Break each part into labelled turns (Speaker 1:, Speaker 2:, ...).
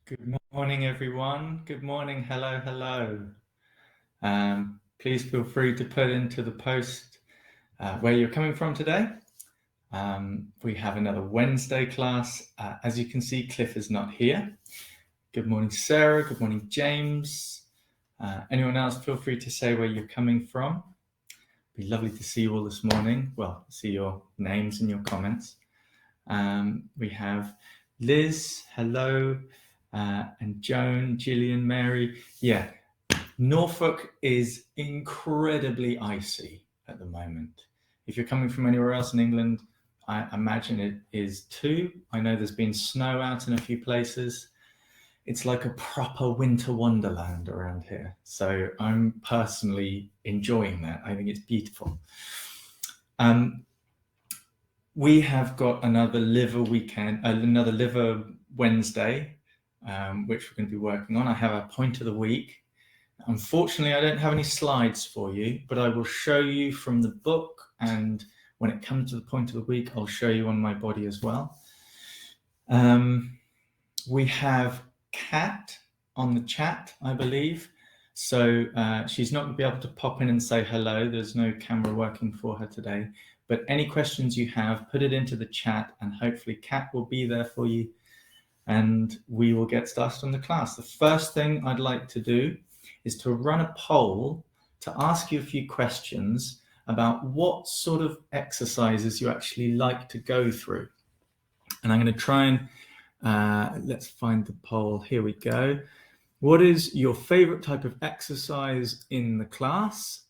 Speaker 1: Good morning, everyone. Good morning. Hello, hello. Please feel free to put into the post where you're coming from today. We have another Wednesday class. As you can see, Cliff is not here. Good morning, Sarah. Good morning, James. Anyone else, feel free to say where you're coming from. It'd be lovely to see you all this morning. Well, see your names and your comments. We have Liz, hello. And Joan, Gillian, Mary. Yeah, Norfolk is incredibly icy at the moment. If you're coming from anywhere else in England, I imagine it is too. I know there's been snow out in a few places. It's like a proper winter wonderland around here. So I'm personally enjoying that. I think it's beautiful. We have got another liver weekend, another liver Wednesday, which we're going to be working on. I have a point of the week. Unfortunately, I don't have any slides for you, but I will show you from the book. And when it comes to the point of the week, I'll show you on my body as well. We have Kat on the chat, I believe. So she's not going to be able to pop in and say hello. There's no camera working for her today. But any questions you have, put it into the chat, and hopefully Kat will be there for you. And we will get started on the class. The first thing I'd like to do is to run a poll to ask you a few questions about what sort of exercises you actually like to go through. And I'm going to try and, let's find the poll. Here we go. What is your favorite type of exercise in the class?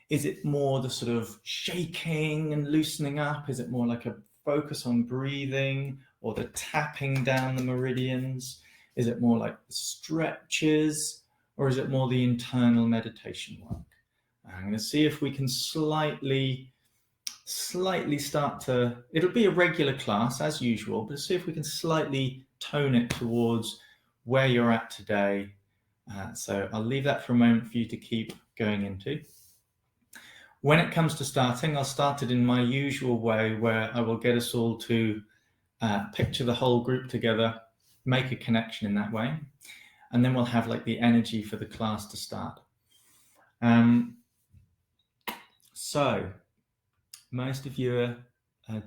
Speaker 1: Is it more the sort of shaking and loosening up? Is it more like a focus on breathing, or the tapping down the meridians? Is it more like the stretches, or is it more the internal meditation work? I'm going to see if we can slightly start to, it'll be a regular class as usual, but see if we can slightly tone it towards where you're at today. So I'll leave that for a moment for you to keep going into. When it comes to starting, I'll start it in my usual way, where I will get us all to picture the whole group together, make a connection in that way, and then we'll have like the energy for the class to start. So most of you are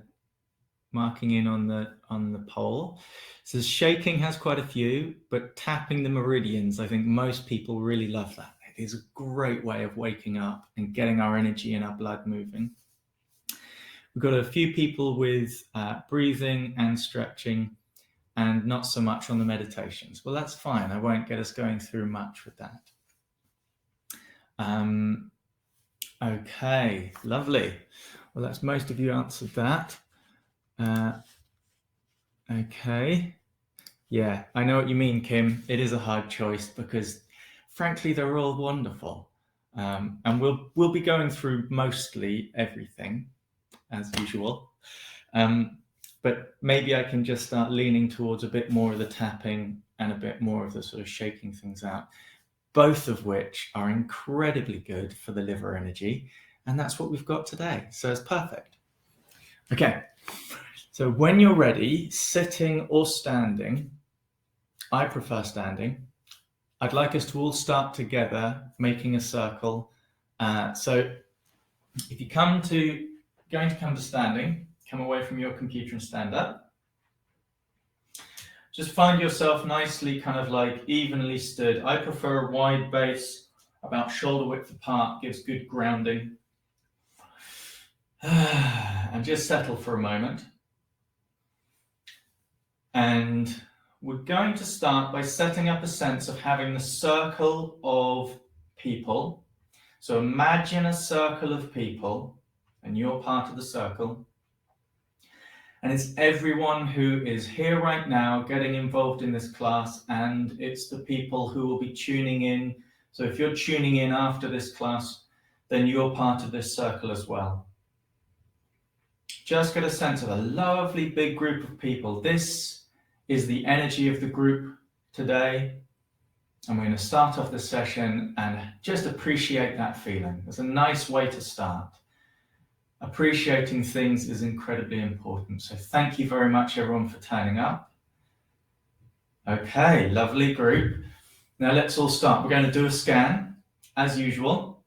Speaker 1: marking in on the poll. So shaking has quite a few, but tapping the meridians, I think most people really love that. It is a great way of waking up and getting our energy and our blood moving. We've got a few people with breathing and stretching, and not so much on the meditations. Well, that's fine. I won't get us going through much with that. Okay, lovely. Well, that's most of you answered that. Okay. Yeah, I know what you mean, Kim. It is a hard choice because, frankly, they're all wonderful. And we'll be going through mostly everything, as usual. But maybe I can just start leaning towards a bit more of the tapping and a bit more of the sort of shaking things out, both of which are incredibly good for the liver energy. And that's what we've got today. So it's perfect. Okay. So when you're ready, sitting or standing, I prefer standing. I'd like us to all start together, making a circle. So if you going to come to standing, come away from your computer and stand up. Just find yourself nicely kind of like evenly stood. I prefer a wide base, about shoulder width apart, gives good grounding. And just settle for a moment. And we're going to start by setting up a sense of having the circle of people. So imagine a circle of people, and you're part of the circle. And it's everyone who is here right now getting involved in this class, and it's the people who will be tuning in. So if you're tuning in after this class, then you're part of this circle as well. Just get a sense of a lovely big group of people. This is the energy of the group today. And we're going to start off the session and just appreciate that feeling. It's a nice way to start. Appreciating things is incredibly important. So thank you very much, everyone, for turning up. Okay, lovely group. Now let's all start. We're going to do a scan as usual.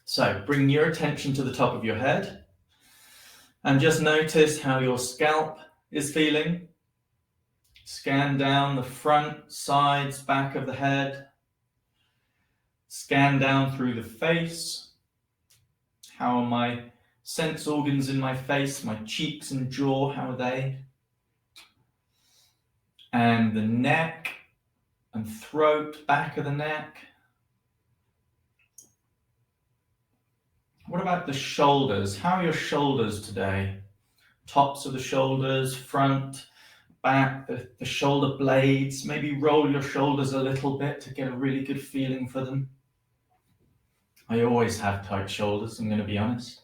Speaker 1: So bring your attention to the top of your head and just notice how your scalp is feeling. Scan down the front, sides, back of the head. Scan down through the face. How are my sense organs in my face, my cheeks and jaw, how are they? And the neck and throat, back of the neck. What about the shoulders? How are your shoulders today? Tops of the shoulders, front, back, the shoulder blades. Maybe roll your shoulders a little bit to get a really good feeling for them. I always have tight shoulders, I'm going to be honest.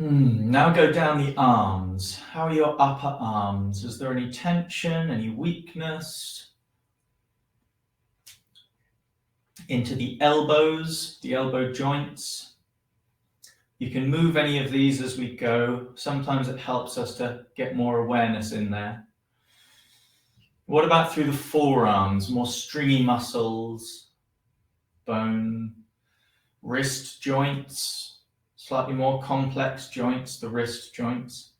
Speaker 1: Now go down the arms. How are your upper arms? Is there any tension, any weakness? Into the elbows, the elbow joints. You can move any of these as we go. Sometimes it helps us to get more awareness in there. What about through the forearms? More stringy muscles, bone, wrist joints, slightly more complex joints, the wrist joints.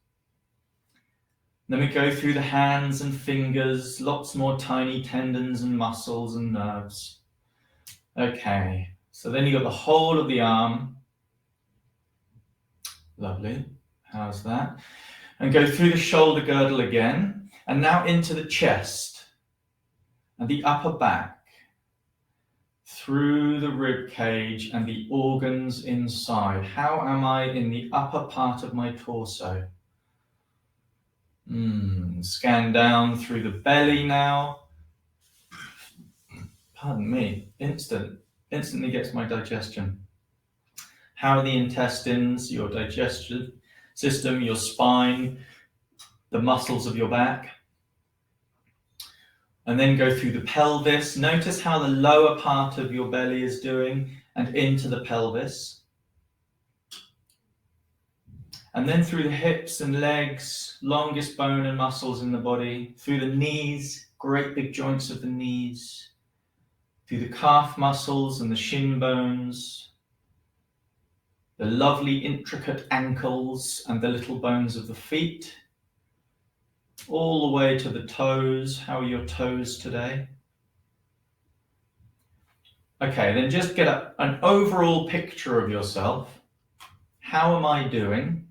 Speaker 1: Then we go through the hands and fingers, lots more tiny tendons and muscles and nerves. Okay, so then you've got the whole of the arm. Lovely, how's that? And go through the shoulder girdle again, and now into the chest and the upper back, through the rib cage and the organs inside. How am I in the upper part of my torso? Scan down through the belly now. Pardon me, instantly gets my digestion. How are the intestines, your digestion system, your spine, the muscles of your back? And then go through the pelvis. Notice how the lower part of your belly is doing and into the pelvis. And then through the hips and legs, longest bone and muscles in the body, through the knees, great big joints of the knees, through the calf muscles and the shin bones, the lovely intricate ankles and the little bones of the feet, all the way to the toes. How are your toes today? Okay, then just get an overall picture of yourself. How am I doing?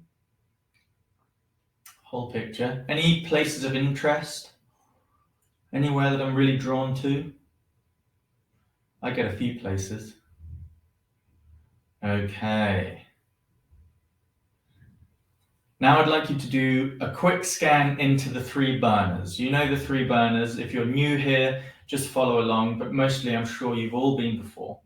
Speaker 1: Whole picture. Any places of interest? Anywhere that I'm really drawn to? I get a few places. Okay. Now I'd like you to do a quick scan into the 3 burners. You know the 3 burners. If you're new here, just follow along, but mostly I'm sure you've all been before.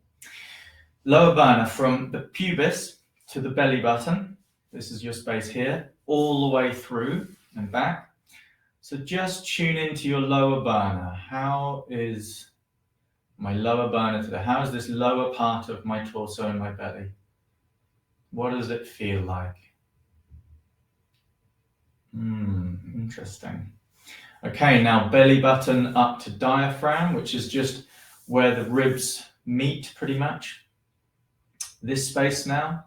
Speaker 1: Lower burner from the pubis to the belly button. This is your space here, all the way through and back. So just tune into your lower burner. How is my lower burner today? How is this lower part of my torso and my belly? What does it feel like? Interesting. Okay, now belly button up to diaphragm, which is just where the ribs meet pretty much. This space now.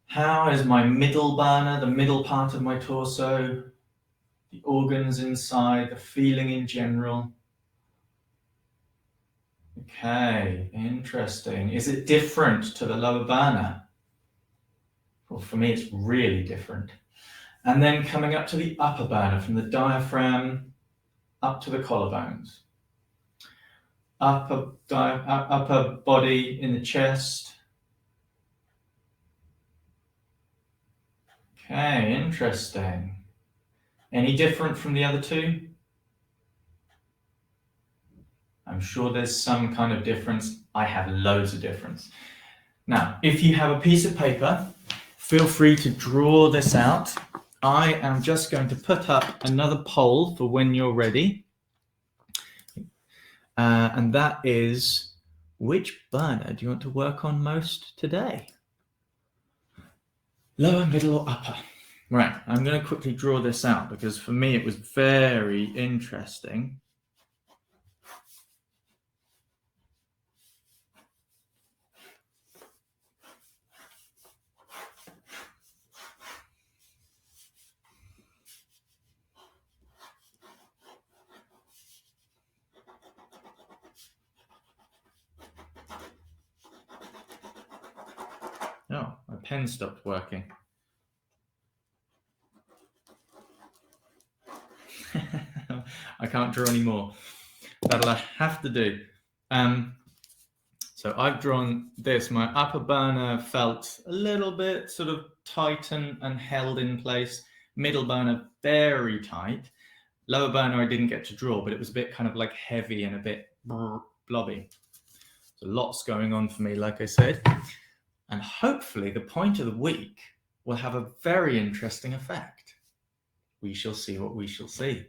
Speaker 1: How is my middle burner, the middle part of my torso, the organs inside, the feeling in general? Okay, interesting. Is it different to the lower burner? Well, for me, it's really different. And then coming up to the upper burner, from the diaphragm up to the collarbones. Upper body in the chest. Okay, interesting. Any different from the other 2? I'm sure there's some kind of difference. I have loads of difference. Now, if you have a piece of paper, feel free to draw this out. I am just going to put up another poll for when you're ready. And that is, which burner do you want to work on most today? Lower, middle, or upper? Right, I'm going to quickly draw this out because for me it was very interesting. Oh, my pen stopped working. I can't draw anymore. That'll have to do. So I've drawn this. My upper burner felt a little bit sort of tightened and held in place. Middle burner very tight. Lower burner I didn't get to draw, but it was a bit kind of like heavy and a bit blobby. So lots going on for me, like I said. And hopefully the point of the week will have a very interesting effect. We shall see what we shall see.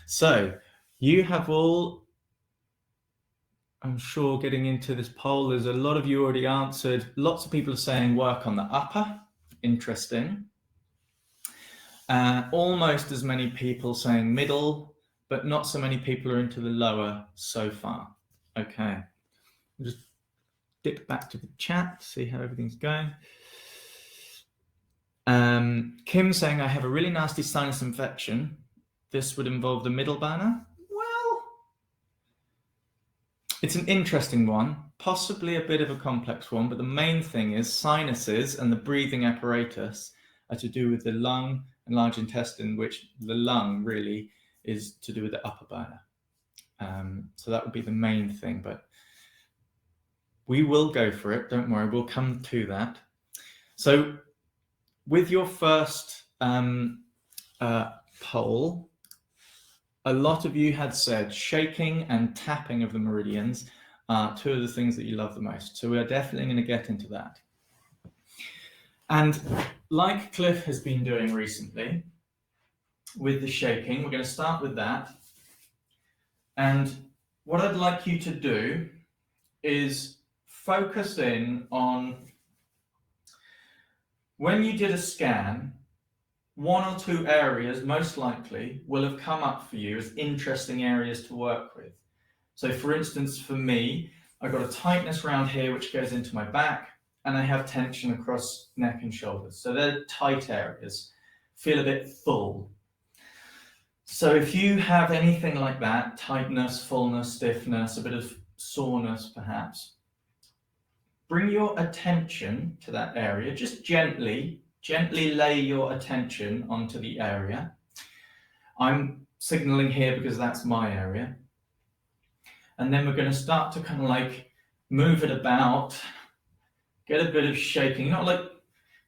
Speaker 1: So you have all, I'm sure, getting into this poll, there's a lot of you already answered. Lots of people are saying work on the upper. Interesting. Almost as many people saying middle, but not so many people are into the lower so far. Okay. I'll just dip back to the chat, see how everything's going. Kim saying, I have a really nasty sinus infection. This would involve the middle burner. Well, it's an interesting one, possibly a bit of a complex one, but the main thing is sinuses and the breathing apparatus are to do with the lung and large intestine, which the lung really is to do with the upper burner. So that would be the main thing, but we will go for it. Don't worry, we'll come to that. So with your first poll, a lot of you had said shaking and tapping of the meridians are two of the things that you love the most. So we are definitely going to get into that. And like Cliff has been doing recently with the shaking, we're going to start with that. And what I'd like you to do is focus in on when you did a scan, one or two areas most likely will have come up for you as interesting areas to work with. So for instance, for me, I've got a tightness around here which goes into my back, and I have tension across neck and shoulders. So they're tight areas, feel a bit full. So if you have anything like that, tightness, fullness, stiffness, a bit of soreness perhaps, bring your attention to that area, just gently lay your attention onto the area. I'm signaling here because that's my area. And then we're going to start to kind of like move it about, get a bit of shaking, not like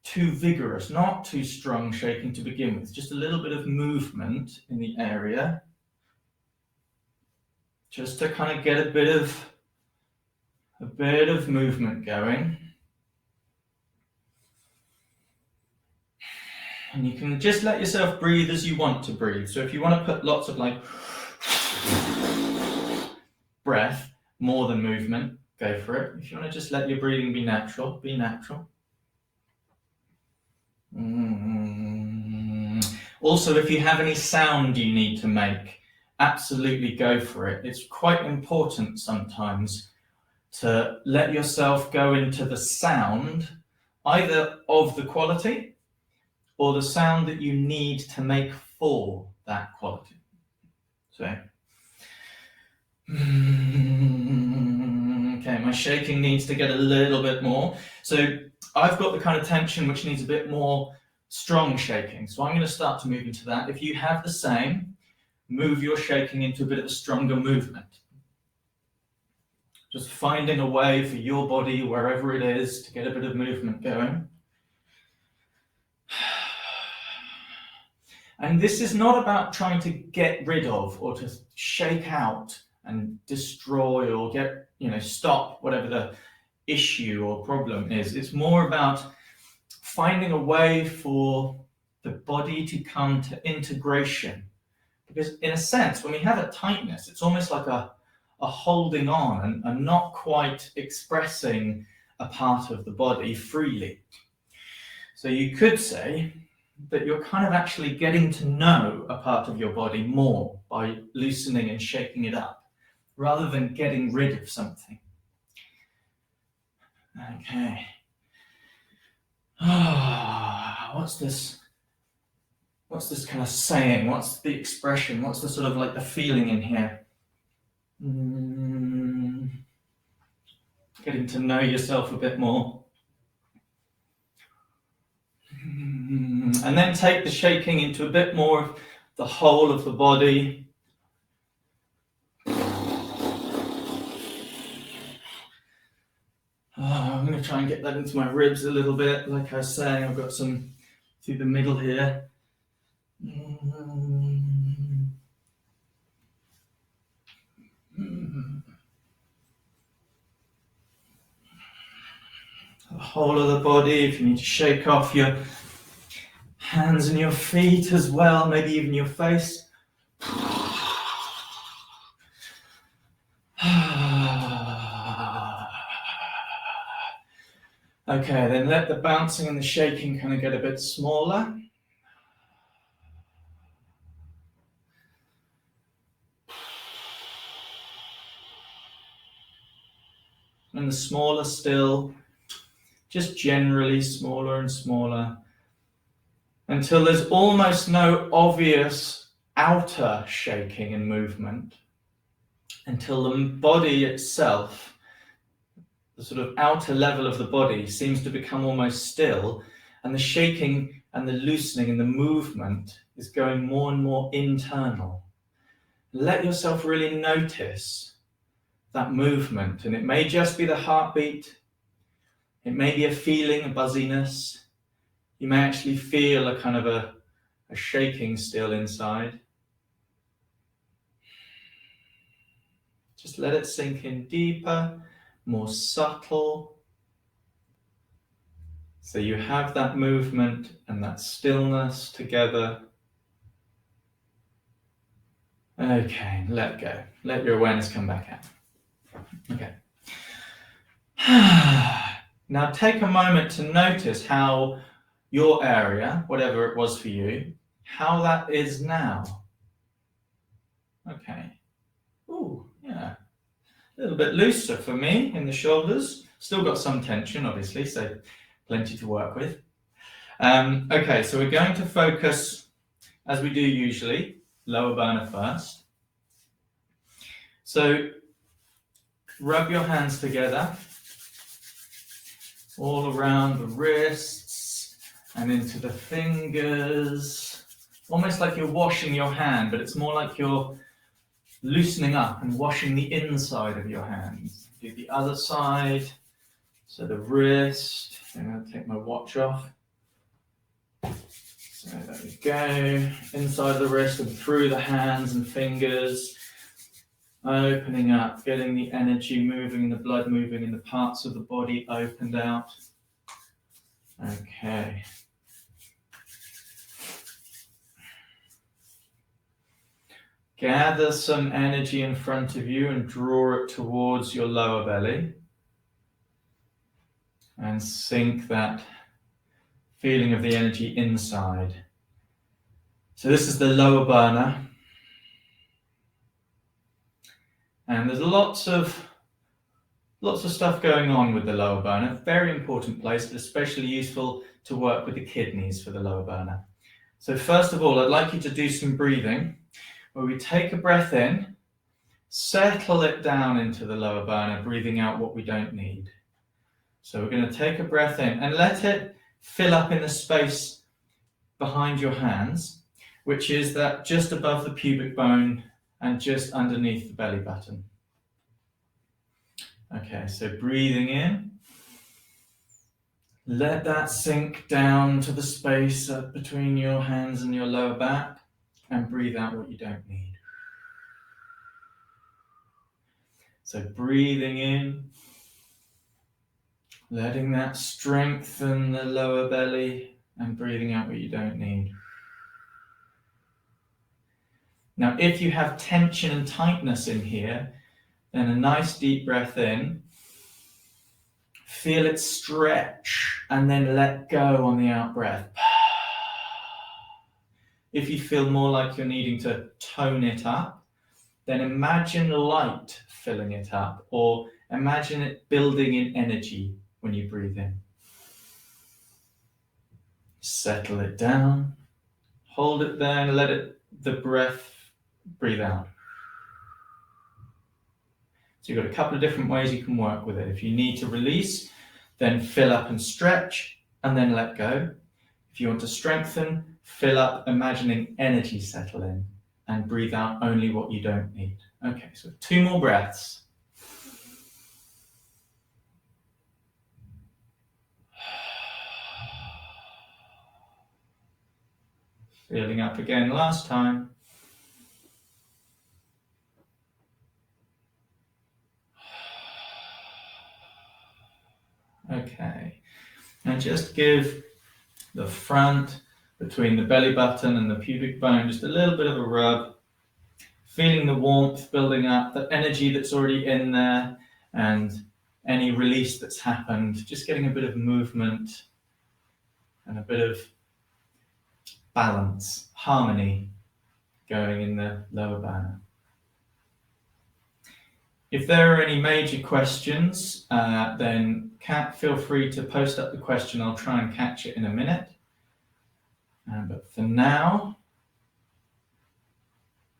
Speaker 1: too vigorous, not too strong shaking to begin with, just a little bit of movement in the area, just to kind of get a bit of movement going. And you can just let yourself breathe as you want to breathe. So if you want to put lots of like breath, more than movement, go for it. If you want to just let your breathing be natural, be natural. Also, if you have any sound you need to make, absolutely go for it. It's quite important sometimes to let yourself go into the sound, either of the quality or the sound that you need to make for that quality. So, okay, my shaking needs to get a little bit more. So I've got the kind of tension which needs a bit more strong shaking. So I'm going to start to move into that. If you have the same, move your shaking into a bit of a stronger movement. Just finding a way for your body, wherever it is, to get a bit of movement going. And this is not about trying to get rid of or to shake out and destroy or get, stop whatever the issue or problem is. It's more about finding a way for the body to come to integration. Because in a sense, when we have a tightness, it's almost like a holding on and not quite expressing a part of the body freely. So you could say, that you're kind of actually getting to know a part of your body more by loosening and shaking it up, rather than getting rid of something. Okay. What's this kind of saying? What's the expression? What's the sort of like the feeling in here? Getting to know yourself a bit more. And then take the shaking into a bit more of the whole of the body. I'm going to try and get that into my ribs a little bit. Like I was saying, I've got some through the middle here. The whole of the body. If you need to shake off your hands and your feet as well, maybe even your face. Okay, then let the bouncing and the shaking kind of get a bit smaller. And the smaller still, just generally smaller and smaller, until there's almost no obvious outer shaking and movement, until the body itself, the sort of outer level of the body, seems to become almost still, and the shaking and the loosening and the movement is going more and more internal. Let yourself really notice that movement, and it may just be the heartbeat, it may be a feeling, a buzziness. You may actually feel a kind of a shaking still inside. Just let it sink in deeper, more subtle. So you have that movement and that stillness together. Okay, let go. Let your awareness come back out. Okay. Now take a moment to notice how your area, whatever it was for you, how that is now. Okay. Ooh, yeah. A little bit looser for me in the shoulders. Still got some tension, obviously, so plenty to work with. Okay, so we're going to focus, as we do usually, lower burner first. So rub your hands together all around the wrists and into the fingers, almost like you're washing your hand, but it's more like you're loosening up and washing the inside of your hands. Do the other side, so the wrist. I'm going to take my watch off. So there we go, inside the wrist and through the hands and fingers, opening up, getting the energy moving, the blood moving in the parts of the body opened out. Okay. Gather some energy in front of you and draw it towards your lower belly. And sink that feeling of the energy inside. So this is the lower burner. And there's lots of stuff going on with the lower burner. Very important place, but especially useful to work with the kidneys for the lower burner. So first of all, I'd like you to do some breathing, where we take a breath in, settle it down into the lower burner, breathing out what we don't need. So we're going to take a breath in and let it fill up in the space behind your hands, which is that just above the pubic bone and just underneath the belly button. Okay, so breathing in, let that sink down to the space between your hands and your lower back, and breathe out what you don't need. So breathing in, letting that strengthen the lower belly, and breathing out what you don't need. Now, if you have tension and tightness in here, then a nice deep breath in, feel it stretch, and then let go on the out breath. If you feel more like you're needing to tone it up, then imagine light filling it up, or imagine it building in energy when you breathe in. Settle it down, hold it there, and let the breath breathe out. So you've got a couple of different ways you can work with it. If you need to release, then fill up and stretch, and then let go. If you want to strengthen, fill up, imagining energy settle in, and breathe out only what you don't need. Okay, so 2 more breaths. Feeling up again last time. Okay, and just give the front between the belly button and the pubic bone just a little bit of a rub, feeling the warmth building up, the energy that's already in there, and any release that's happened, just getting a bit of movement and a bit of balance, harmony going in the lower back. If there are any major questions, then Kat, feel free to post up the question. I'll try and catch it in a minute. But for now,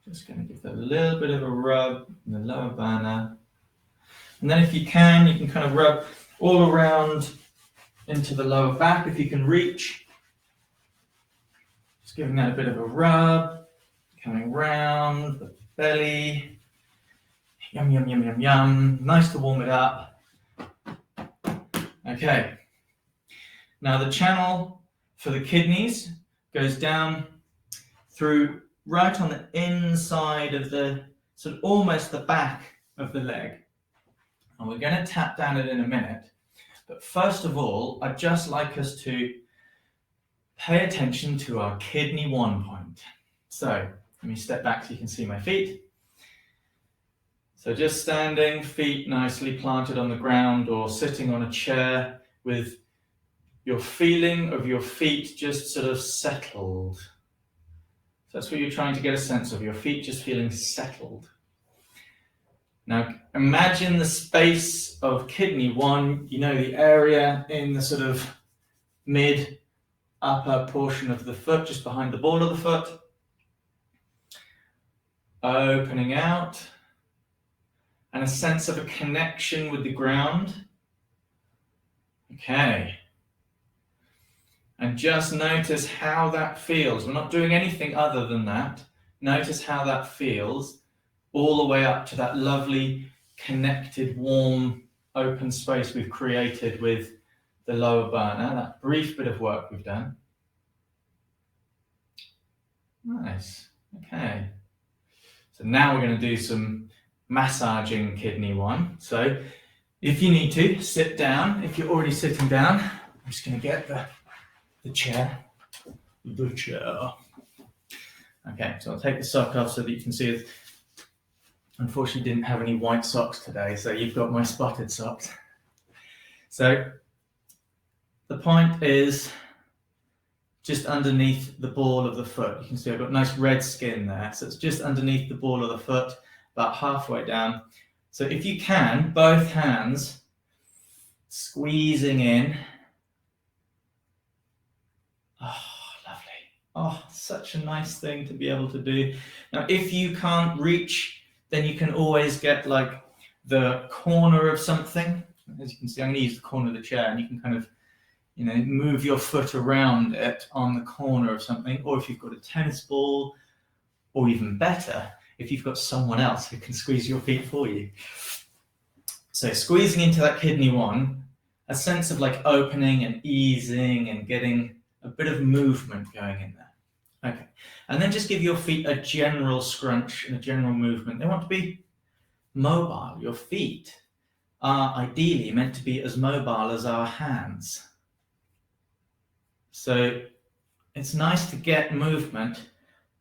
Speaker 1: just going to give that a little bit of a rub in the lower back. And then if you can kind of rub all around into the lower back if you can reach. Just giving that a bit of a rub, coming round the belly. Yum, yum, yum, yum, yum. Nice to warm it up. Okay. Now the channel for the kidneys goes down through right on the inside of the, sort of almost the back of the leg. And we're going to tap down it in a minute. But first of all, I'd just like us to pay attention to our kidney 1 point. So let me step back so you can see my feet. So just standing, feet nicely planted on the ground or sitting on a chair with your feeling of your feet just sort of settled. So that's what you're trying to get a sense of, your feet just feeling settled. Now imagine the space of kidney 1, the area in the sort of mid upper portion of the foot, just behind the ball of the foot. Opening out. And a sense of a connection with the ground. Okay. And just notice how that feels. We're not doing anything other than that. Notice how that feels all the way up to that lovely, connected, warm, open space we've created with the lower burner, that brief bit of work we've done. Nice. Okay. So now we're going to do some massaging kidney 1. So if you need to, sit down. If you're already sitting down, I'm just going to get the chair. The chair. Okay, so I'll take the sock off so that you can see it. Unfortunately, didn't have any white socks today, so you've got my spotted socks. So the point is just underneath the ball of the foot. You can see I've got nice red skin there. So it's just underneath the ball of the foot, about halfway down. So if you can, both hands squeezing in. Oh, lovely. Oh, such a nice thing to be able to do. Now, if you can't reach, then you can always get like the corner of something. As you can see, I'm going to use the corner of the chair, and you can kind of, move your foot around it on the corner of something. Or if you've got a tennis ball, or even better, if you've got someone else who can squeeze your feet for you. So squeezing into that kidney 1, a sense of like opening and easing and getting a bit of movement going in there. Okay. And then just give your feet a general scrunch and a general movement. They want to be mobile. Your feet are ideally meant to be as mobile as our hands. So it's nice to get movement.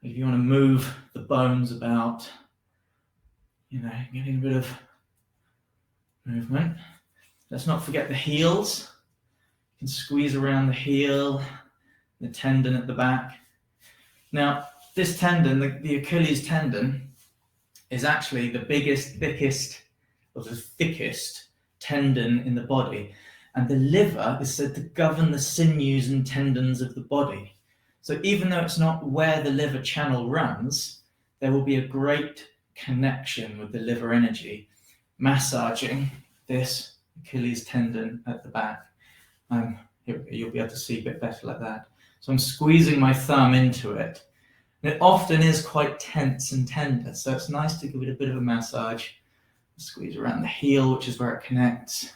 Speaker 1: If you want to move the bones about, getting a bit of movement. Let's not forget the heels. You can squeeze around the heel, the tendon at the back. Now, this tendon, the Achilles tendon, is actually the biggest, thickest, or the thickest tendon in the body. And the liver is said to govern the sinews and tendons of the body. So even though it's not where the liver channel runs, there will be a great connection with the liver energy, massaging this Achilles tendon at the back. Here, you'll be able to see a bit better like that. So I'm squeezing my thumb into it. And it often is quite tense and tender, so it's nice to give it a bit of a massage. Squeeze around the heel, which is where it connects.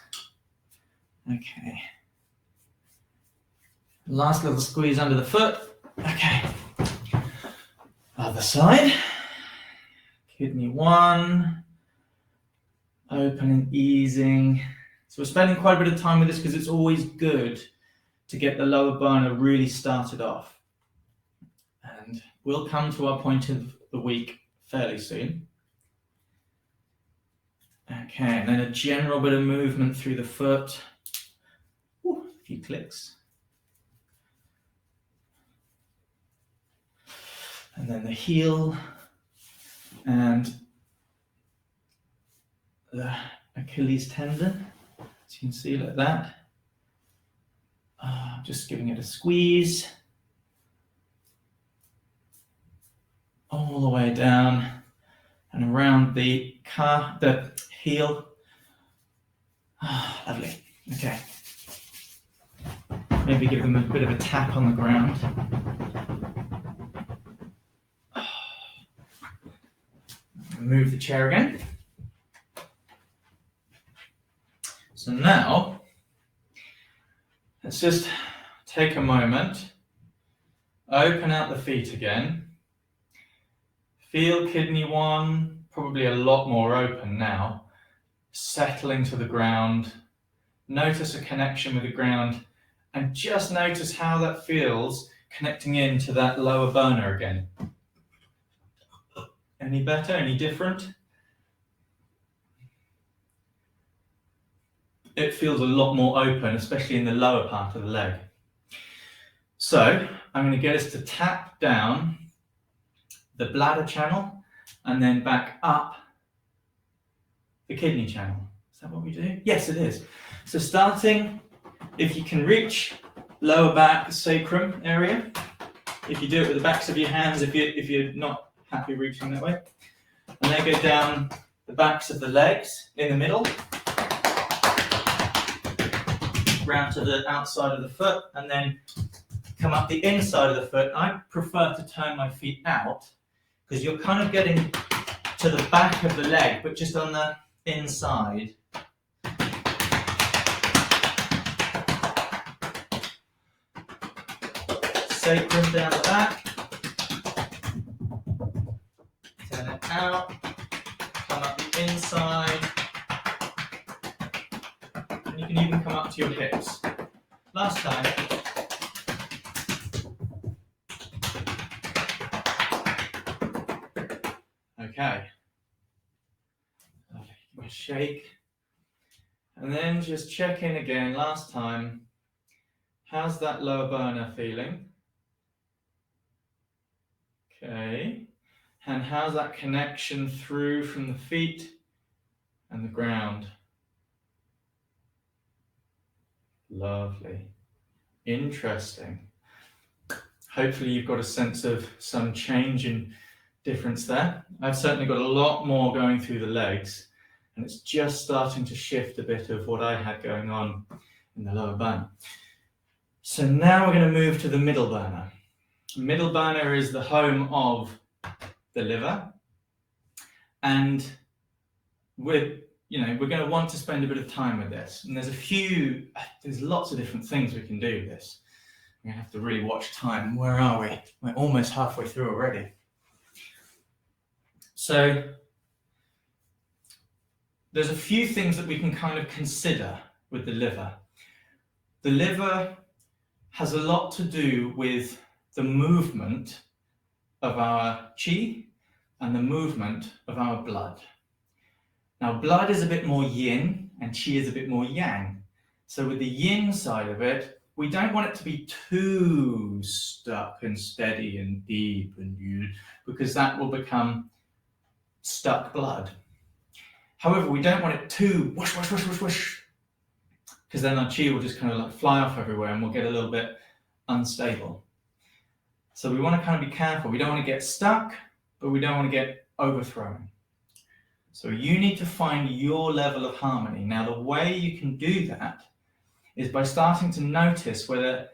Speaker 1: Okay. Last little squeeze under the foot. Okay. Other side. Kidney 1. Open and easing. So we're spending quite a bit of time with this because it's always good to get the lower burner really started off. And we'll come to our point of the week fairly soon. Okay, and then a general bit of movement through the foot. Ooh, a few clicks. And then the heel and the Achilles tendon, as you can see, like that. Just giving it a squeeze. All the way down and around the heel. Lovely. Okay. Maybe give them a bit of a tap on the ground. Move the chair again. So now, let's just take a moment, open out the feet again. Feel kidney 1, probably a lot more open now, settling to the ground. Notice a connection with the ground and just notice how that feels connecting into that lower burner again. Any better? Any different? It feels a lot more open, especially in the lower part of the leg. So I'm going to get us to tap down the bladder channel and then back up the kidney channel. Is that what we do? Yes, it is. So starting, if you can reach lower back, sacrum area, if you do it with the backs of your hands, if you're not happy reaching that way, and then go down the backs of the legs in the middle, round to the outside of the foot, and then come up the inside of the foot. I prefer to turn my feet out because you're kind of getting to the back of the leg, but just on the inside. Sacrum down the back. Turn it out. Come up the inside. And you can even come up to your hips. Last time. Okay. Lovely. Give me a shake. And then just check in again. Last time. How's that lower burner feeling? Okay. And how's that connection through from the feet and the ground? Lovely. Interesting. Hopefully you've got a sense of some change in difference there. I've certainly got a lot more going through the legs, and it's just starting to shift a bit of what I had going on in the lower burner. So now we're going to move to the middle burner. Middle burner is the home of the liver, and we're going to want to spend a bit of time with this. And there's lots of different things we can do with this. We're going to have to really watch time. Where are we? We're almost halfway through already. So there's a few things that we can kind of consider with the liver. The liver has a lot to do with the movement of our qi and the movement of our blood. Now, blood is a bit more yin and qi is a bit more yang. So with the yin side of it, we don't want it to be too stuck and steady and deep and huge, because that will become stuck blood. However, we don't want it too whoosh, whoosh, whoosh, whoosh, whoosh, because then our chi will just kind of like fly off everywhere and we'll get a little bit unstable. So we want to kind of be careful. We don't want to get stuck, but we don't want to get overthrown. So you need to find your level of harmony. Now, the way you can do that is by starting to notice whether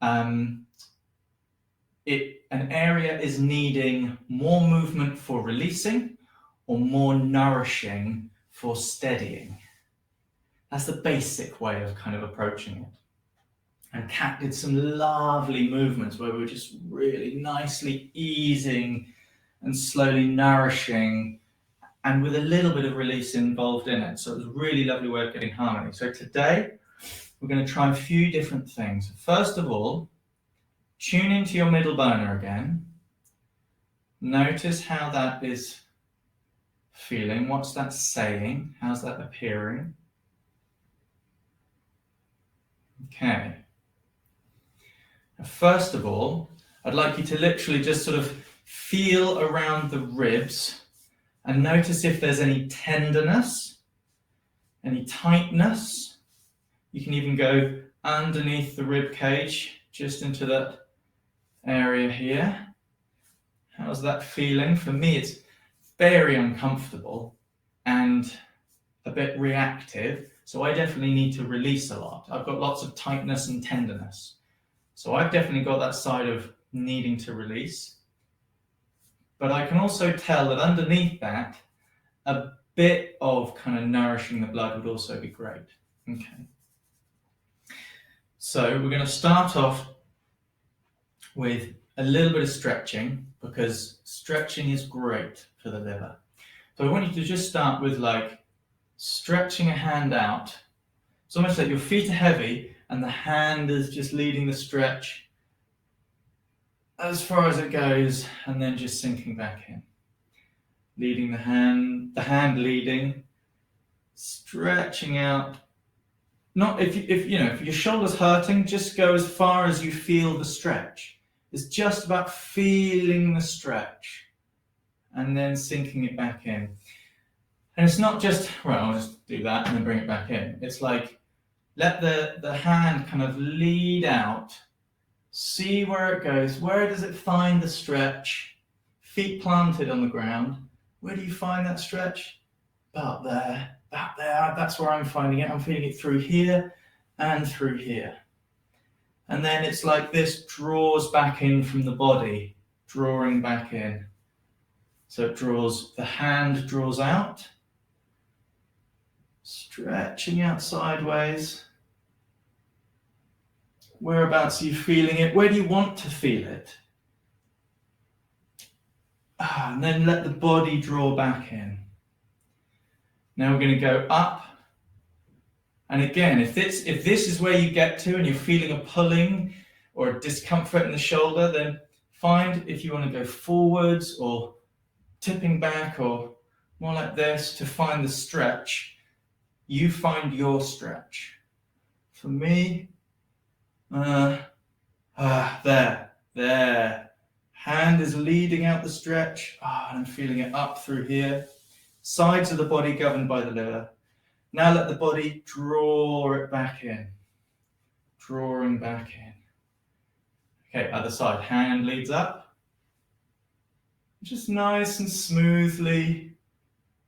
Speaker 1: an area is needing more movement for releasing or more nourishing for steadying. That's the basic way of kind of approaching it. And Kat did some lovely movements where we were just really nicely easing and slowly nourishing, and with a little bit of release involved in it. So it was a really lovely way of getting harmony. So today, we're going to try a few different things. First of all, tune into your middle boner again. Notice how that is feeling. What's that saying? How's that appearing? Okay. First of all, I'd like you to literally just sort of feel around the ribs and notice if there's any tenderness, any tightness. You can even go underneath the rib cage, just into that area here. How's that feeling? For me, it's very uncomfortable and a bit reactive. So I definitely need to release a lot. I've got lots of tightness and tenderness. So I've definitely got that side of needing to release. But I can also tell that underneath that, a bit of kind of nourishing the blood would also be great. Okay. So we're going to start off with a little bit of stretching, because stretching is great for the liver. So I want you to just start with like stretching a hand out. It's almost like your feet are heavy and the hand is just leading the stretch as far as it goes, and then just sinking back in. Leading the hand leading, stretching out. Not if your shoulder's hurting, just go as far as you feel the stretch. It's just about feeling the stretch and then sinking it back in. And it's not just, well, I'll just do that and then bring it back in. It's like, let the hand kind of lead out, see where it goes. Where does it find the stretch? Feet planted on the ground. Where do you find that stretch? About there. That's where I'm finding it. I'm feeling it through here and through here. And then it's like this draws back in from the body, drawing back in. So it draws, the hand draws out, stretching out sideways. Whereabouts are you feeling it? Where do you want to feel it? And then let the body draw back in. Now we're going to go up. And again, if this is where you get to and you're feeling a pulling or a discomfort in the shoulder, then find if you want to go forwards or tipping back or more like this to find the stretch. You find your stretch. For me, there. Hand is leading out the stretch. And I'm feeling it up through here. Sides of the body governed by the liver. Now let the body draw it back in. Drawing back in. Okay, other side. Hand leads up. Just nice and smoothly.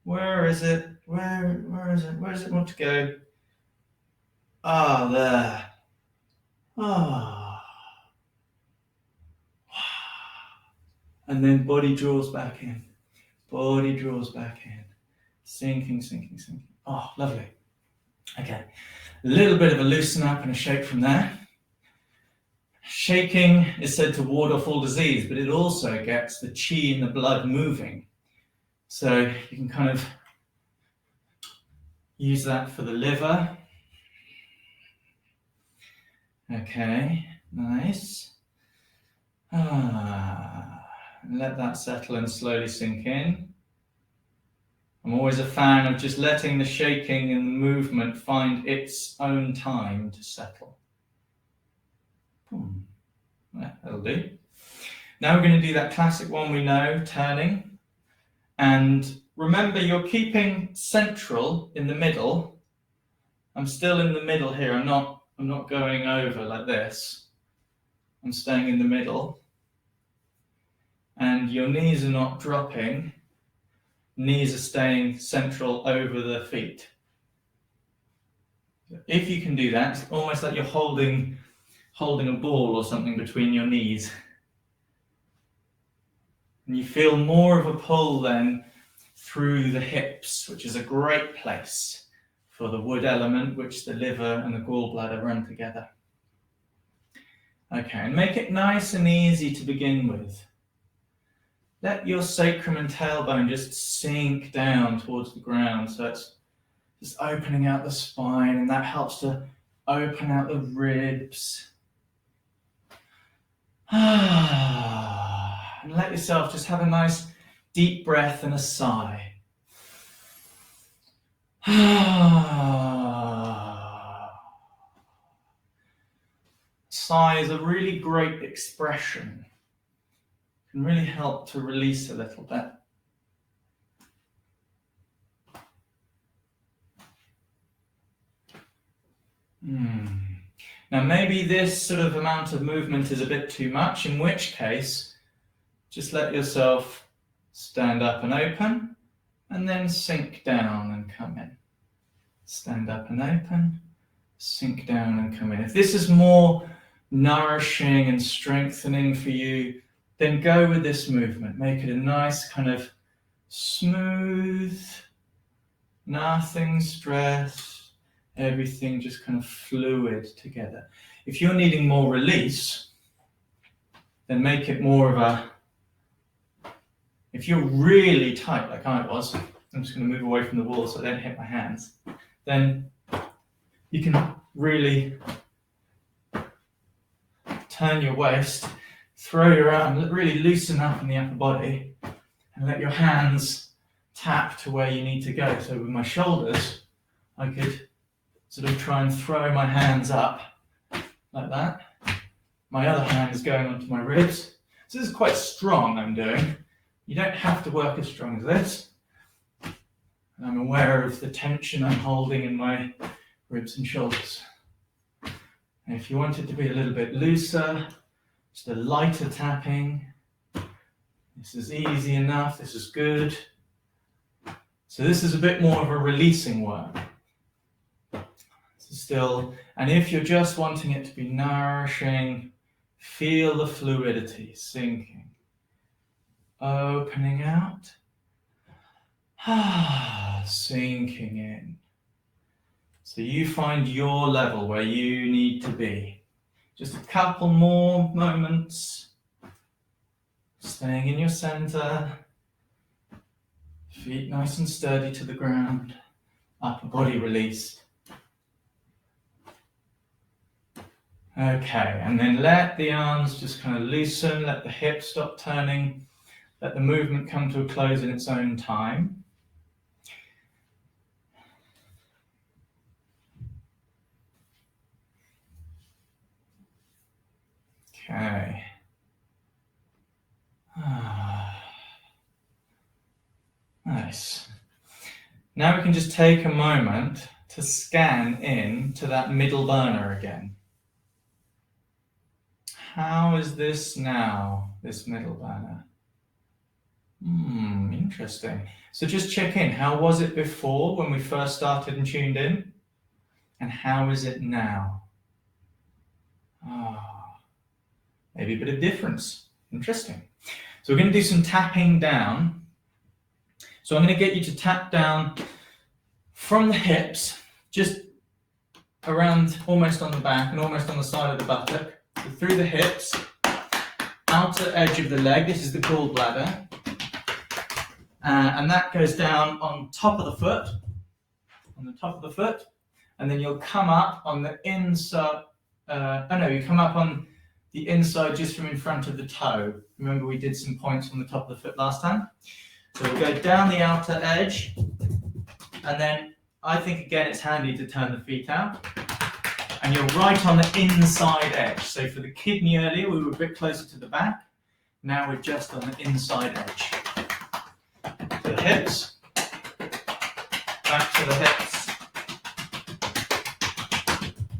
Speaker 1: Where is it? Where is it? Where does it want to go? There. And then body draws back in. Body draws back in. Sinking, sinking, sinking. Oh, lovely. Okay. A little bit of a loosen up and a shake from there. Shaking is said to ward off all disease, but it also gets the qi in the blood moving. So you can kind of use that for the liver. Okay, nice. Let that settle and slowly sink in. I'm always a fan of just letting the shaking and the movement find its own time to settle. Yeah, that'll do. Now we're going to do that classic one we know, turning. And remember, you're keeping central in the middle. I'm still in the middle here. I'm not going over like this. I'm staying in the middle. And your knees are not dropping. Knees are staying central over the feet. If you can do that, it's almost like you're holding a ball or something between your knees. And you feel more of a pull then through the hips, which is a great place for the wood element, which the liver and the gallbladder run together. Okay, and make it nice and easy to begin with. Let your sacrum and tailbone just sink down towards the ground. So it's just opening out the spine, and that helps to open out the ribs. And let yourself just have a nice deep breath and a sigh. Sigh is a really great expression. It can really help to release a little bit. Now maybe this sort of amount of movement is a bit too much, in which case just let yourself stand up and open and then sink down and come in. Stand up and open, sink down and come in. If this is more nourishing and strengthening for you, then go with this movement. Make it a nice kind of smooth, nothing stressed. Everything just kind of fluid together. If you're needing more release, then make it more of a, if you're really tight like I was, I'm just going to move away from the wall so I don't hit my hands, then you can really turn your waist, throw your arm, really loosen up in the upper body, and let your hands tap to where you need to go. So with my shoulders, I could sort of try and throw my hands up like that. My other hand is going onto my ribs. So this is quite strong I'm doing. You don't have to work as strong as this. And I'm aware of the tension I'm holding in my ribs and shoulders. And if you want it to be a little bit looser, just a lighter tapping. This is easy enough, this is good. So this is a bit more of a releasing work. Still, and if you're just wanting it to be nourishing, feel the fluidity sinking, opening out, sinking in. So you find your level where you need to be. Just a couple more moments, staying in your center, feet nice and sturdy to the ground, upper body released. Okay, and then let the arms just kind of loosen, let the hips stop turning, let the movement come to a close in its own time. Okay. Nice. Now we can just take a moment to scan in to that middle burner again. How is this now, this middle burner? Interesting. So just check in. How was it before when we first started and tuned in? And how is it now? Maybe a bit of difference. Interesting. So we're going to do some tapping down. So I'm going to get you to tap down from the hips, just around almost on the back and almost on the side of the buttock. So through the hips, outer edge of the leg, this is the gallbladder, and that goes down on top of the foot, and then you'll come up on the inside, you come up on the inside just from in front of the toe. Remember we did some points on the top of the foot last time? So we'll go down the outer edge, and then I think again it's handy to turn the feet out. And you're right on the inside edge. So for the kidney earlier, we were a bit closer to the back. Now we're just on the inside edge. To the hips. Back to the hips.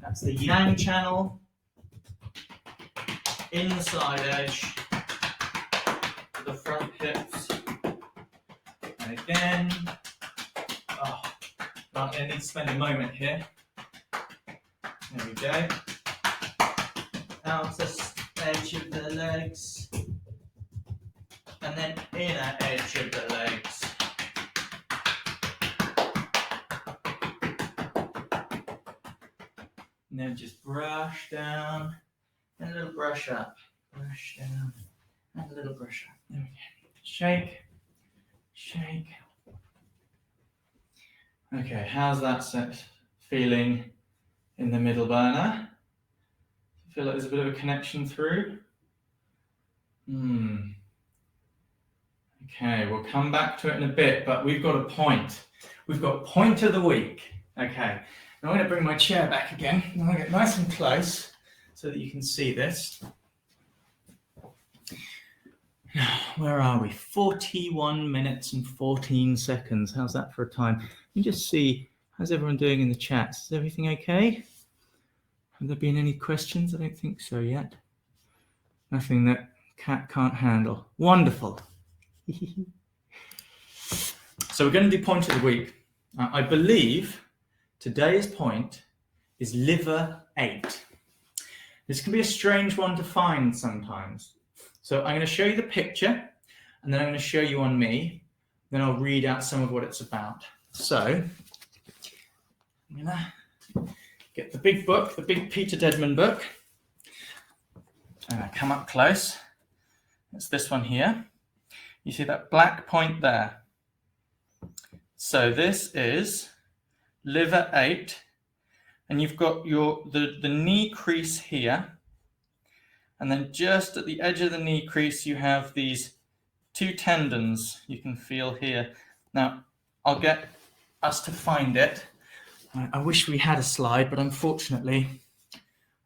Speaker 1: That's the yang channel. Inside edge. To the front hips. And again. Oh, I need to spend a moment here. There we go. Outer edge of the legs. And then inner edge of the legs. And then just brush down. And a little brush up. Brush down. And a little brush up. There we go. Shake. Shake. Okay, how's that set feeling in the middle burner? Feel like there's a bit of a connection through? Okay, we'll come back to it in a bit, but we've got a point. We've got point of the week. Okay, now I'm going to bring my chair back again. I'm going to get nice and close so that you can see this. Now, where are we? 41 minutes and 14 seconds. How's that for a time? You just see, how's everyone doing in the chats? Is everything okay? Have there been any questions? I don't think so yet. Nothing that Cat can't handle. Wonderful. So we're going to do point of the week. I believe today's point is liver 8. This can be a strange one to find sometimes. So I'm going to show you the picture, and then I'm going to show you on me. Then I'll read out some of what it's about. So I'm going to get the big book, the big Peter Deadman book. And I come up close. It's this one here. You see that black point there? So this is liver 8, and you've got the knee crease here, and then just at the edge of the knee crease you have these 2 tendons you can feel here. Now I'll get us to find it. I wish we had a slide, but unfortunately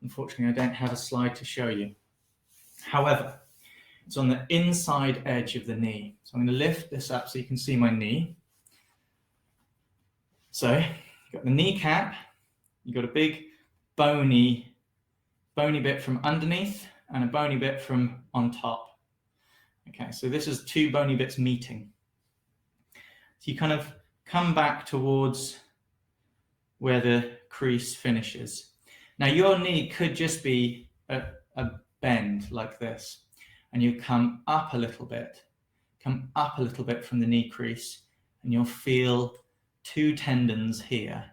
Speaker 1: I don't have a slide to show you. However, it's on the inside edge of the knee. So I'm going to lift this up so you can see my knee. So you've got the kneecap, you've got a big bony bit from underneath and a bony bit from on top. Okay, so this is 2 bony bits meeting. So you kind of come back towards where the crease finishes. Now your knee could just be a bend like this, and you come up a little bit from the knee crease, and you'll feel 2 tendons here.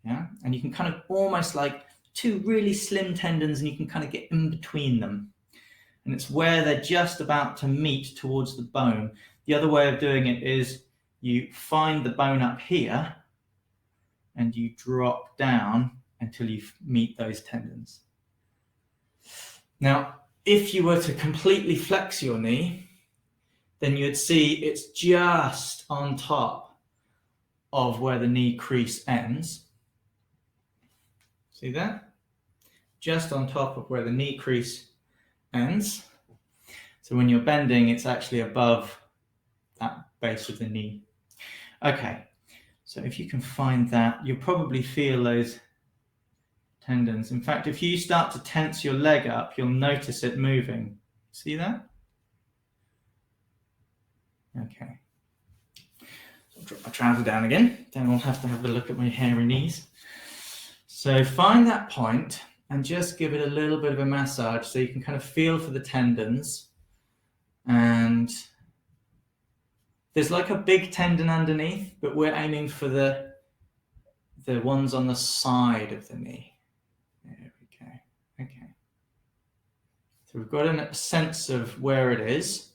Speaker 1: Yeah, and you can kind of almost like 2 really slim tendons, and you can kind of get in between them. And it's where they're just about to meet towards the bone. The other way of doing it is you find the bone up here and you drop down until you meet those tendons. Now, if you were to completely flex your knee, then you'd see it's just on top of where the knee crease ends. See that? Just on top of where the knee crease ends. So when you're bending, it's actually above that base of the knee. Okay, so if you can find that, you'll probably feel those tendons. In fact, if you start to tense your leg up, you'll notice it moving. See that? Okay. So I'll drop my trouser down again. Then we'll have to have a look at my hairy knees. So find that point and just give it a little bit of a massage so you can kind of feel for the tendons. And there's like a big tendon underneath, but we're aiming for the ones on the side of the knee. There we go. Okay. So we've got a sense of where it is.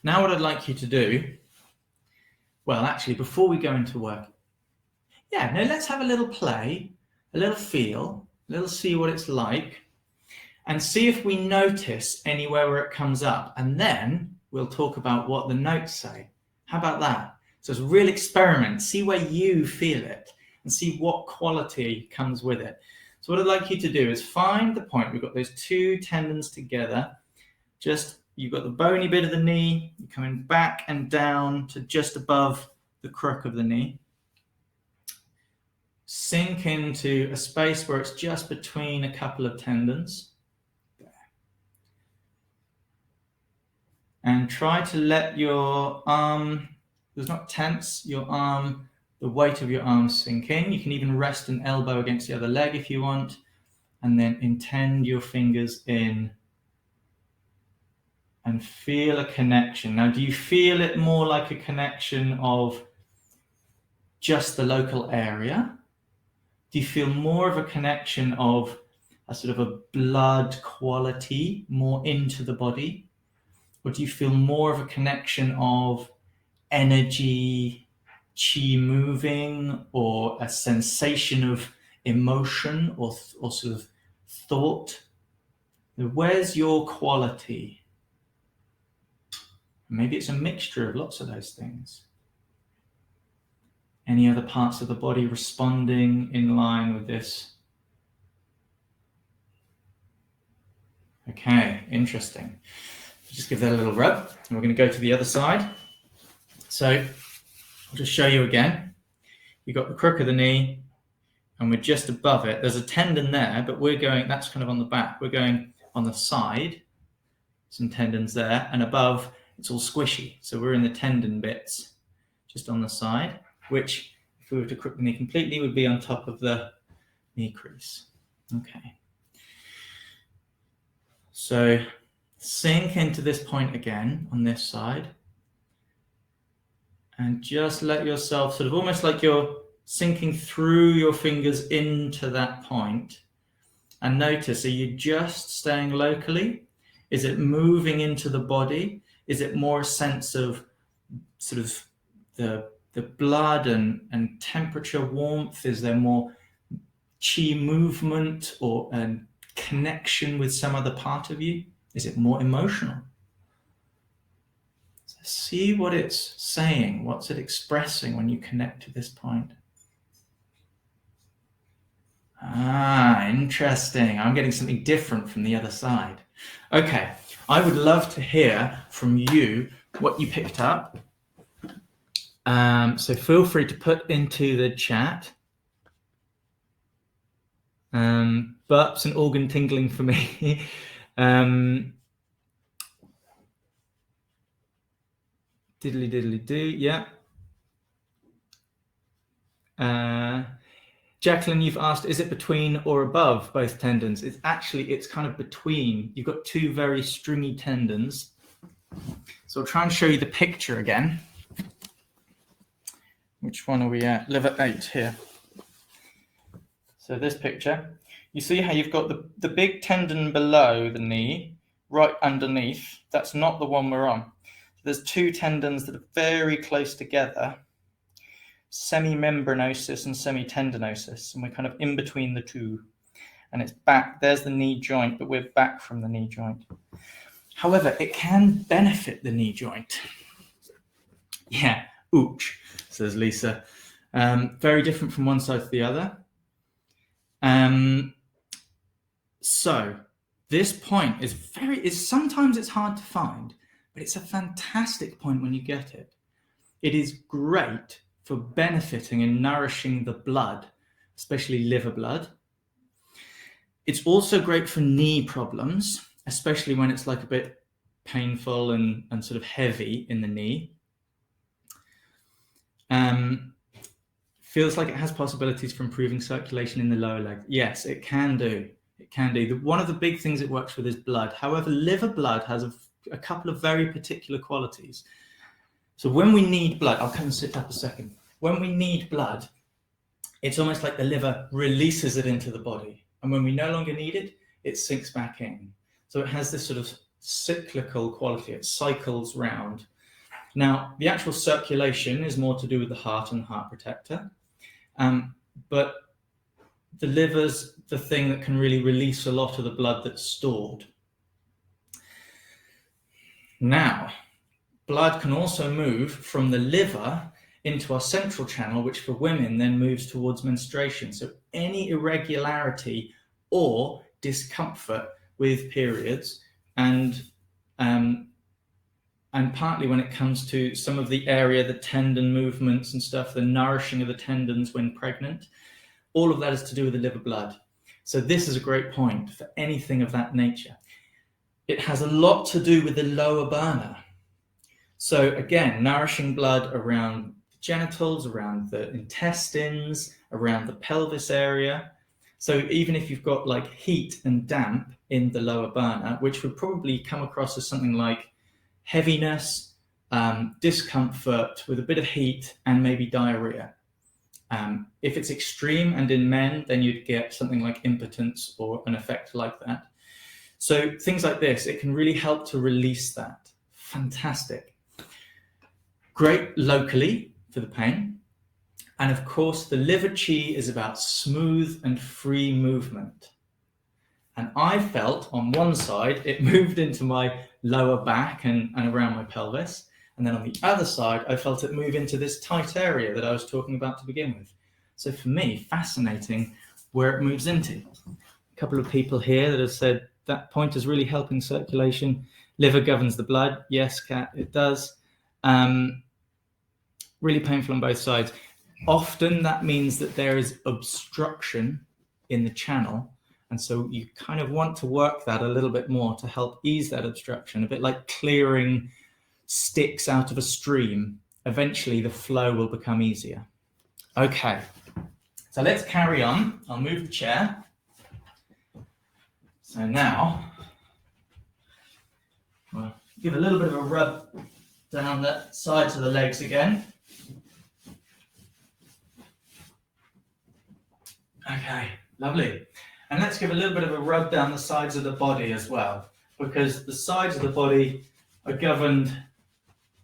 Speaker 1: Now what I'd like you to do, well, actually, before we go into work, let's have a little play, a little feel, a little see what it's like, and see if we notice anywhere where it comes up. And then we'll talk about what the notes say. How about that? So it's a real experiment. See where you feel it. And and see what quality comes with it. So what I'd like you to do is find the point. We've got those two tendons together. You've got the bony bit of the knee, you're coming back and down to just above the crook of the knee. Sink into a space where it's just between a couple of tendons. And try to let your arm, not tense, your arm, the weight of your arm sink in. You can even rest an elbow against the other leg if you want, and then intend your fingers in and feel a connection. Now, do you feel it more like a connection of just the local area? Do you feel more of a connection of a sort of a blood quality more into the body? Or do you feel more of a connection of energy, qi moving, or a sensation of emotion or sort of thought? Where's your quality? Maybe it's a mixture of lots of those things. Any other parts of the body responding in line with this? Okay, interesting. Just give that a little rub, and we're going to go to the other side. So I'll just show you again. You've got the crook of the knee, and we're just above it. There's a tendon there, but we're going, that's kind of on the back. We're going on the side, some tendons there, and above, it's all squishy. So we're in the tendon bits, just on the side, which, if we were to crook the knee completely, would be on top of the knee crease. Okay. So sink into this point again on this side, and just let yourself sort of almost like you're sinking through your fingers into that point. And notice, are you just staying locally? Is it moving into the body? Is it more a sense of sort of the blood and temperature, warmth? Is there more qi movement or a connection with some other part of you? Is it more emotional? So see what it's saying. What's it expressing when you connect to this point? Interesting. I'm getting something different from the other side. Okay, I would love to hear from you what you picked up. So feel free to put into the chat. Burps and organ tingling for me. Diddly diddly do, yeah. Jacqueline, you've asked, is it between or above both tendons? It's kind of between. You've got two very stringy tendons. So I'll try and show you the picture again. Which one are we at? Liver 8 here. So this picture, you see how you've got the big tendon below the knee, right underneath. That's not the one we're on. There's two tendons that are very close together, semimembranosus and semitendinosus, and we're kind of in between the two. And it's back, there's the knee joint, but we're back from the knee joint. However, it can benefit the knee joint. Yeah, ouch, says Lisa. Very different from one side to the other. So this point is sometimes it's hard to find, but it's a fantastic point when you get it. It is great for benefiting and nourishing the blood, especially liver blood. It's also great for knee problems, especially when it's like a bit painful and sort of heavy in the knee. Feels like it has possibilities for improving circulation in the lower leg. Yes, it can do. It can do. One of the big things it works with is blood. However, liver blood has a couple of very particular qualities. So when we need blood, I'll come and sit up a second. When we need blood, it's almost like the liver releases it into the body. And when we no longer need it, it sinks back in. So it has this sort of cyclical quality. It cycles round. Now, the actual circulation is more to do with the heart and the heart protector. But the liver's the thing that can really release a lot of the blood that's stored. Now, blood can also move from the liver into our central channel, which for women then moves towards menstruation. So any irregularity or discomfort with periods, and partly when it comes to some of the area, the tendon movements and stuff, the nourishing of the tendons when pregnant, all of that is to do with the liver blood. So this is a great point for anything of that nature. It has a lot to do with the lower burner. So again, nourishing blood around the genitals, around the intestines, around the pelvis area. So even if you've got like heat and damp in the lower burner, which would probably come across as something like heaviness, discomfort with a bit of heat, and maybe diarrhea. If it's extreme and in men, then you'd get something like impotence or an effect like that. So things like this, it can really help to release that. Fantastic. Great locally for the pain. And of course, the liver chi is about smooth and free movement. And I felt on one side, it moved into my lower back and around my pelvis. And then on the other side, I felt it move into this tight area that I was talking about to begin with. So for me, fascinating where it moves into. A couple of people here that have said that point is really helping circulation. Liver governs the blood. Yes, Kat, it does. Really painful on both sides. Often that means that there is obstruction in the channel. And so you kind of want to work that a little bit more to help ease that obstruction, a bit like clearing sticks out of a stream. Eventually the flow will become easier. Okay, so let's carry on. I'll move the chair. So now, we'll give a little bit of a rub down the sides of the legs again. Okay, lovely. And let's give a little bit of a rub down the sides of the body as well, because the sides of the body are governed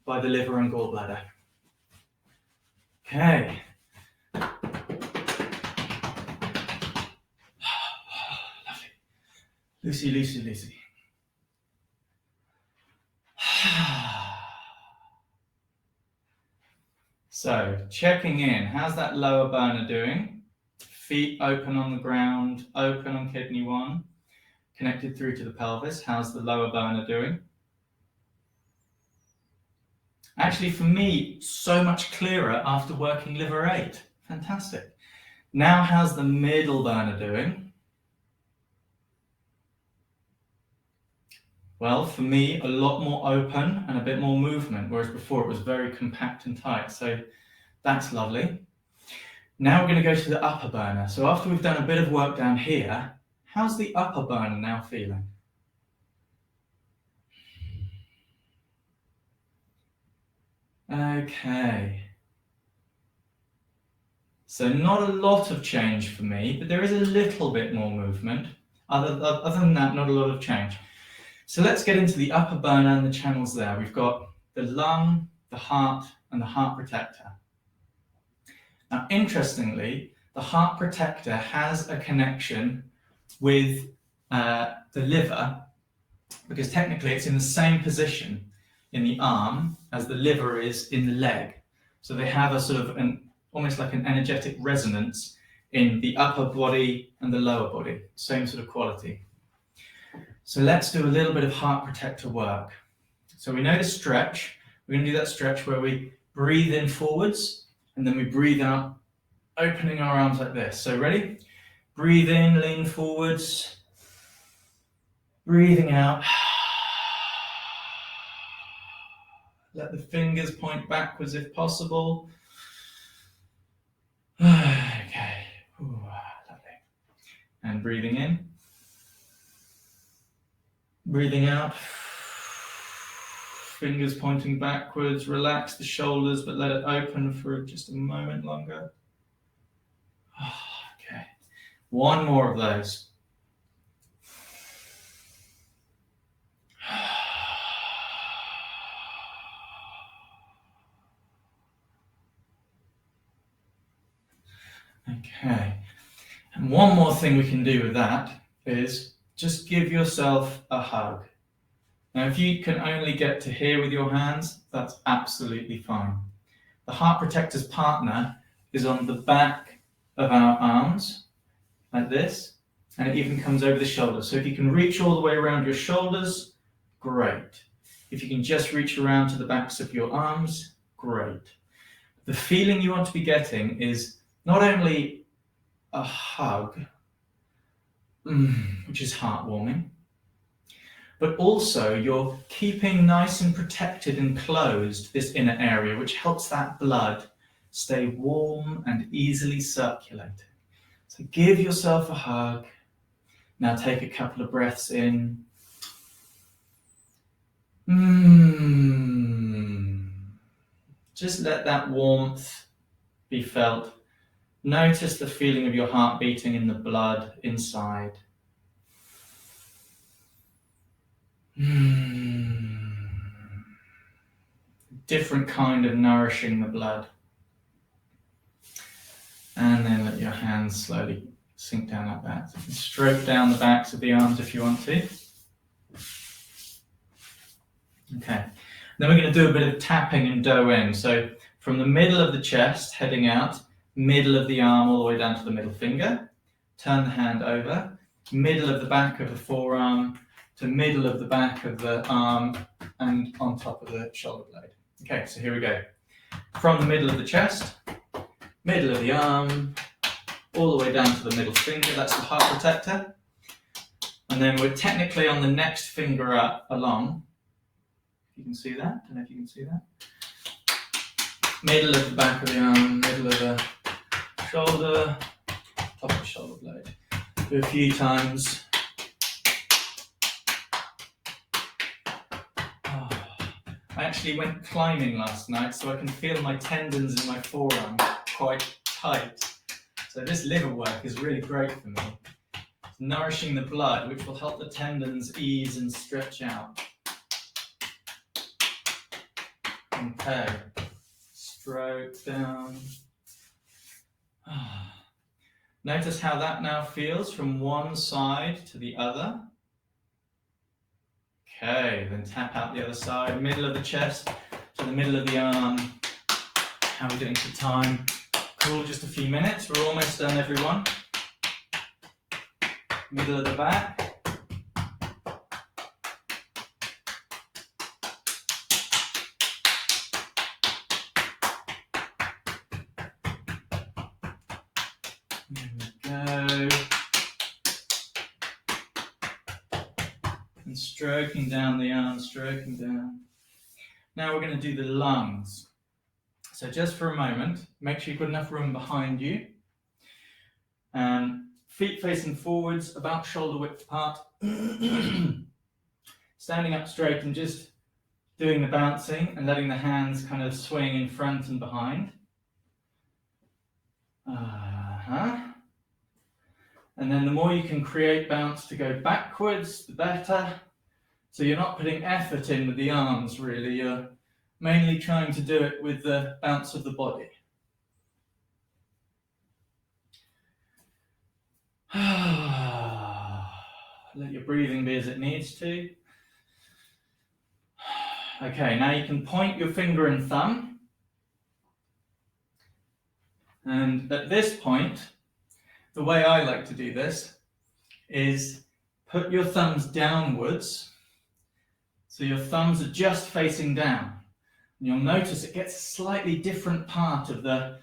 Speaker 1: by the liver and gallbladder. Okay. Lovely. Lucy, Lucy, Lucy. So, checking in. How's that lower burner doing? Feet open on the ground, open on kidney 1, connected through to the pelvis. How's the lower burner doing? Actually, for me, so much clearer after working liver 8. Fantastic. Now, how's the middle burner doing? Well, for me, a lot more open and a bit more movement, whereas before it was very compact and tight. So that's lovely. Now we're going to go to the upper burner. So after we've done a bit of work down here, how's the upper burner now feeling? Okay. So not a lot of change for me, but there is a little bit more movement. Other than that, not a lot of change. So let's get into the upper burner and the channels there. We've got the lung, the heart, and the heart protector. Now, interestingly, the heart protector has a connection with the liver, because technically it's in the same position in the arm as the liver is in the leg. So they have a sort of almost like an energetic resonance in the upper body and the lower body, same sort of quality. So let's do a little bit of heart protector work. So we know the stretch. We're going to do that stretch where we breathe in forwards and then we breathe out, opening our arms like this. So ready? Breathe in, lean forwards. Breathing out. Let the fingers point backwards if possible. Okay. Ooh, lovely. And breathing in. Breathing out. Fingers pointing backwards. Relax the shoulders, but let it open for just a moment longer. Okay. One more of those. Okay. And one more thing we can do with that is just give yourself a hug. Now, if you can only get to here with your hands, that's absolutely fine. the heart protector's partner is on the back of our arms, like this, and it even comes over the shoulders. So if you can reach all the way around your shoulders, great. If you can just reach around to the backs of your arms, great. The feeling you want to be getting is not only a hug, which is heartwarming, but also you're keeping nice and protected and closed this inner area, which helps that blood stay warm and easily circulating. So give yourself a hug. Now take a couple of breaths in. Just let that warmth be felt. Notice the feeling of your heart beating in the blood inside. Different kind of nourishing the blood. And then let your hands slowly sink down like that. So you can stroke down the backs of the arms if you want to. Okay, then we're going to do a bit of tapping and do in. So from the middle of the chest, heading out, middle of the arm all the way down to the middle finger. Turn the hand over, middle of the back of the forearm to middle of the back of the arm and on top of the shoulder blade. Okay, so here we go. From the middle of the chest, middle of the arm, all the way down to the middle finger, that's the heart protector. And then we're technically on the next finger up along. You can see that? I don't know if you can see that. Middle of the back of the arm, middle of the shoulder, top of the shoulder blade. Do a few times. I actually went climbing last night, so I can feel my tendons in my forearm quite tight. So this liver work is really great for me. It's nourishing the blood, which will help the tendons ease and stretch out. Okay, stroke down. Notice how that now feels from one side to the other. Okay, then tap out the other side, middle of the chest to the middle of the arm. How are we doing for time? Cool, just a few minutes. We're almost done, everyone. Middle of the back. There we go. And stroking down the arm, stroking down. Now we're going to do the lungs. So just for a moment, make sure you've got enough room behind you. Feet facing forwards, about shoulder width apart. Standing up straight and just doing the bouncing and letting the hands kind of swing in front and behind. And then the more you can create bounce to go backwards, the better. So you're not putting effort in with the arms, really. You're mainly trying to do it with the bounce of the body. Let your breathing be as it needs to. Okay, now you can point your finger and thumb. And at this point, the way I like to do this is put your thumbs downwards. So your thumbs are just facing down. And you'll notice it gets a slightly different part of the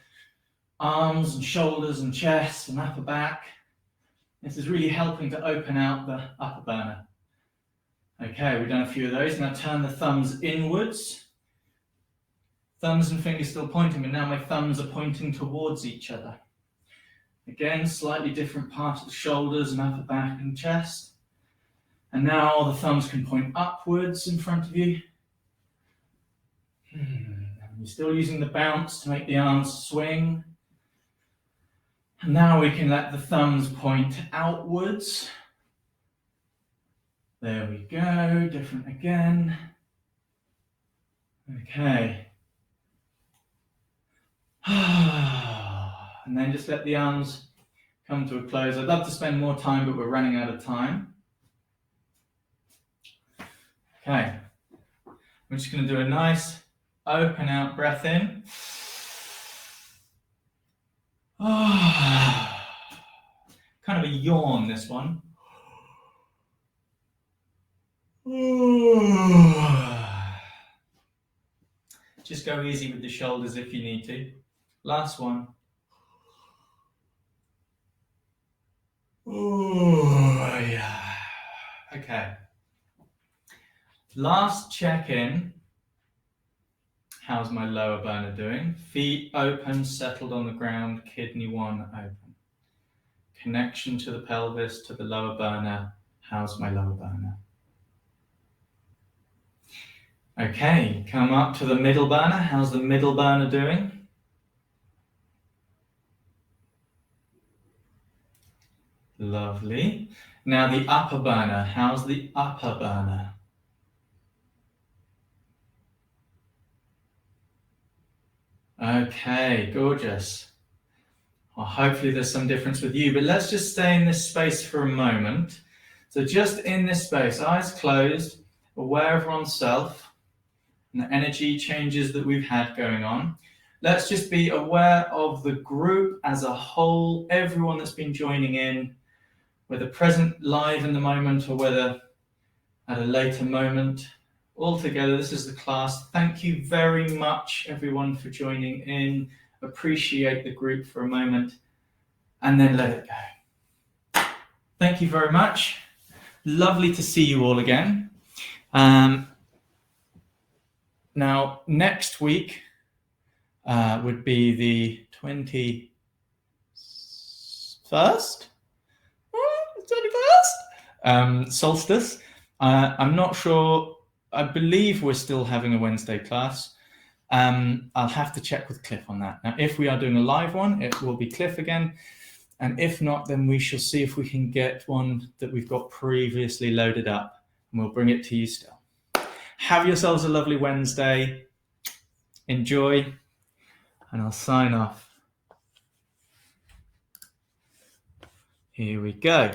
Speaker 1: arms and shoulders and chest and upper back. This is really helping to open out the upper burner. Okay, we've done a few of those. Now turn the thumbs inwards. Thumbs and fingers still pointing, but now my thumbs are pointing towards each other. Again, slightly different part of the shoulders and upper back and chest. And now the thumbs can point upwards in front of you. You're still using the bounce to make the arms swing. And now we can let the thumbs point outwards. There we go, different again. Okay. And then just let the arms come to a close. I'd love to spend more time, but we're running out of time. Okay. I'm just going to do a nice open out breath in. Kind of a yawn, this one. Just go easy with the shoulders if you need to. Last one. Yeah. Okay. Last check-in. How's my lower burner doing? Feet open, settled on the ground, kidney 1 open. Connection to the pelvis, to the lower burner. How's my lower burner? Okay, come up to the middle burner. How's the middle burner doing? Lovely. Now the upper burner. How's the upper burner? Okay, gorgeous. Well, hopefully there's some difference with you, but let's just stay in this space for a moment. So just in this space, eyes closed, aware of oneself and the energy changes that we've had going on. Let's just be aware of the group as a whole, everyone that's been joining in, whether present live in the moment or whether at a later moment. All together, this is the class. Thank you very much, everyone, for joining in. Appreciate the group for a moment and then let it go. Thank you very much. Lovely to see you all again. Now, next week would be the 21st? 21st? Solstice. I'm not sure. I believe we're still having a Wednesday class. I'll have to check with Cliff on that. Now, if we are doing a live one, it will be Cliff again. And if not, then we shall see if we can get one that we've got previously loaded up and we'll bring it to you still. Have yourselves a lovely Wednesday. Enjoy. And I'll sign off. Here we go.